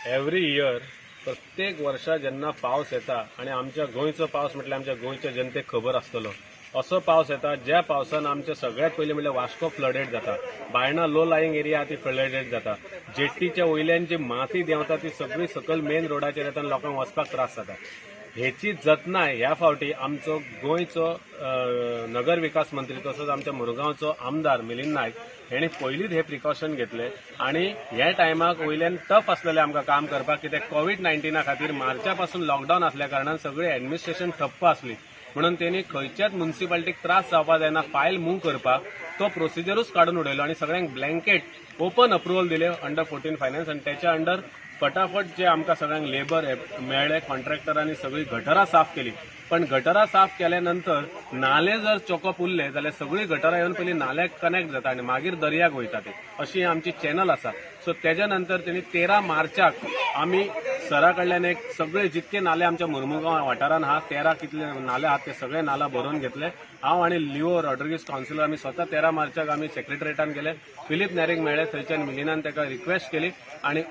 Every year प्रत्येक वर्षा जेन्ना पावस येता आणि आमच्या गोंयचो पावस म्हटल्यार आमच्या गोंयच्या जनतेक खबर आसतलो असो पावस येता ज्या पावसान आमच्या सगळ्यात पयलीं म्हटल्यार वास्को फ्लडेड जाता, बायणा लो लायिंग एरिया ती फ्लडेड जाता, जेट्टीच्या वयल्यान जी माती देंवता ती सगळी सकयल मेन रोडाचेर येता आनी लोकांक वचपाक त्रास जाता। हेची जतनाय ह्या फावटी आमचो गोंयचो नगर विकास मंत्री तसोच आमच्या मुरगांवचो आमदार मिलिंद नायक हेणी पयलींच हे प्रिकॉशन घेतले आणि ह्या टायमाक वयल्यान टफ आसलेलें आमकां काम करपाक कित्याक कोविड-19 खातीर मार्चा पासून लॉकडावन आसल्या कारणान सगळी ॲडमिनिस्ट्रेशन ठप्प आसली म्हणून त्यांनी खंयच्याच म्युनिसिपालिटीक त्रास जावपा जायना फायल मूव करपाक तो प्रोसिजरूच काडून उडयलो आणि सगळ्यांक ब्लँकेट ओपन अप्रुवल दिले अंडर 14 फायनान्स आणि त्याच्या अंडर फटाफट जे आमकां सगळ्यांक लेबर मेळ्ळे, कॉन्ट्रॅक्टरांनी सगळी गटारां साफ केली। पण गटारां साफ केल्यानंतर नाले जर चोकप उरले जाल्यार सगळी गटारां येवन पयलीं नाल्याक कनेक्ट जाता आणि मागीर दर्याक वयता ते अशी आमची चॅनल आसा। सो तेच्या नंतर त्यांनी 13 मार्चाक आमी सरा कडल्यान एक सगळे जितके नाले आमच्या मुरमुगांव वाठारान आहात 13 कितले नाले आहात ते सगळे नाला भरून घेतले। हांव आणि लिओ रॉड्रिगीस काउन्सिलर आमी स्वता 13 मार्चाक आमी सेक्रेटरेटान गेले, फिलीप नॅरीक मेळ्ळे, थंयच्यान मिलिनान ताका रिक्वेस्ट केली आणि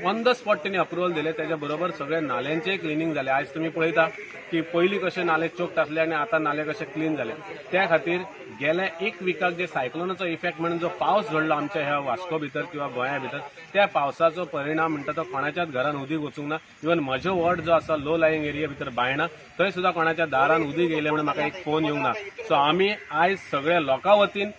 ऑन द स्पॉट त्यांनी अप्रुवल दिले। त्याच्या बरोबर सगळे नाल्यांचे क्लिनिंग झाले। आज तुम्ही पळयता की पयलीं कशे नाले चोक्ड आसले आणि आता नाले कशे क्लीन झाले। त्या खातीर गेल्या एक विकाक जे सायक्लोनाचो इफेक्ट म्हणून जो पावस झडलो आमच्या ह्या वास्को भितर किंवा गोंया भितर त्या पावसाचो परिणाम म्हणटा तो कोणाच्याच घरान उदीक वचूंक ना। इवन म्हजो वॉर्ड जो आसा लो लायिंग एरिया भितर बायणा थंय सुद्धा कोणाच्या दारान उदीक येयलें म्हणून म्हाका एक फोन येवंक ना। सो आमी आयज सगळ्या लोकां वतीन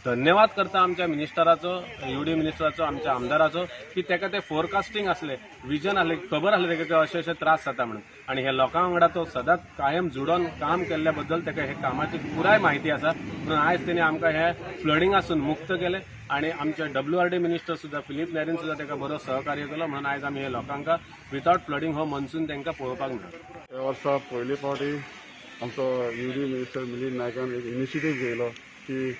धन्यवाद करता आमच्या मिनिस्टराचो, यूडी मिनिस्टराचो, आमच्या आमदाराचो की ताका ते फोरकास्टिंग आसले, विजन आसले, खबर आसले ताका अशे अशे त्रास जाता म्हणून आणि हे लोकां वांगडा तो सदांच कायम जुडोन काम केल्ल्या बद्दल ताका हे कामाची पुराय म्हायती आसा। म्हणून आयज तेणी आमकां हे फ्लडिंगासून मुक्त केले आणि आमचे WRD मिनिस्टर सुद्धा फिलीप नॅरीन सुद्धा ताका बरो सहकार्य केलो म्हणून आयज आमी हे लोकांक विथआउट फ्लडिंग हो मनसून तांकां पळोवपाक मेळ्ळो। ह्या वर्सा पयले फावटी आमचो यूडी मिनिस्टर मिलिंद नायकान एक इनिशिएटीव घेयलो की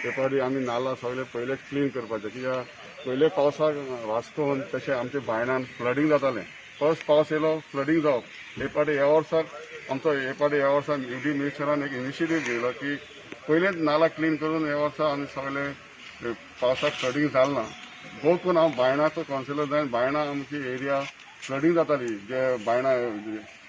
ते फावटी आमी नाला सगळे पयले क्लीन करपाचे कित्याक पयले पावसाक वास्कोन तशें आमचे बायणान फ्लडिंग जातालें। फर्स्ट पावस येयलो फ्लडिंग जावप। हे फावटी ह्या वर्साक यूडी मिनिस्टरान एक इनिशिएटीव घेयलो की पयलेच नाला क्लीन करून ह्या वर्सा आमी सगळे पावसाक फ्लडिंग जालें ना। बोथ करून हांव बायणाचो काउन्सिलर जावन बायणा आमची एरिया फ्लडिंग जाताली जे बायणा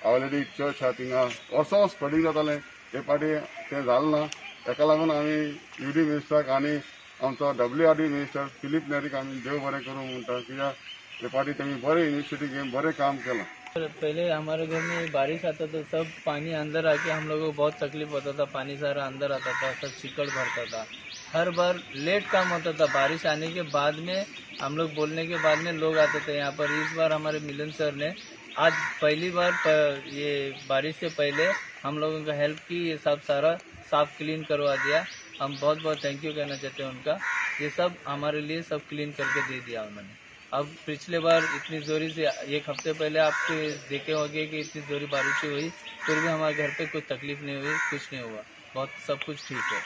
आवलेडी चर्च आहा थिंगा वर्सा फ्लडिंग जातालें। हे फावटी तें जालें ना। ताका लागून आमी यूडी मिनिस्टराक आनी आमचो WRD मिनिस्टर फिलीप नॅरीक आमी देव बरें करूं म्हणटा कित्याक हे फावटी तेमी बरें इनिशिएटीव घेवन बरें काम केलां। पहले हमारे घर में बारिश आता तो सब पानी अंदर आके हम लोगों को बहुत तकलीफ होता था। पानी सारा अंदर आता था, सब चिकड़ भरता था। हर बार लेट काम होता था। बारिश आने के बाद में हम लोग बोलने के बाद में लोग आते थे यहाँ पर। इस बार हमारे मिलन सर ने आज पहली बार ये बारिश से पहले हम लोगों का हेल्प की, ये सब सारा साफ क्लीन करवा दिया। हम बहुत बहुत थैंक यू कहना चाहते हैं उनका। ये सब हमारे लिए सब क्लीन करके दे दिया उन्होंने। अब पिछले बार इतनी जोरी से एक हफ्ते पहले आपके देखे होंगे कि इतनी जोरी बारिश हुई, फिर भी हमारे घर पे कोई तकलीफ नहीं हुई, कुछ नहीं हुआ, बहुत सब कुछ ठीक है।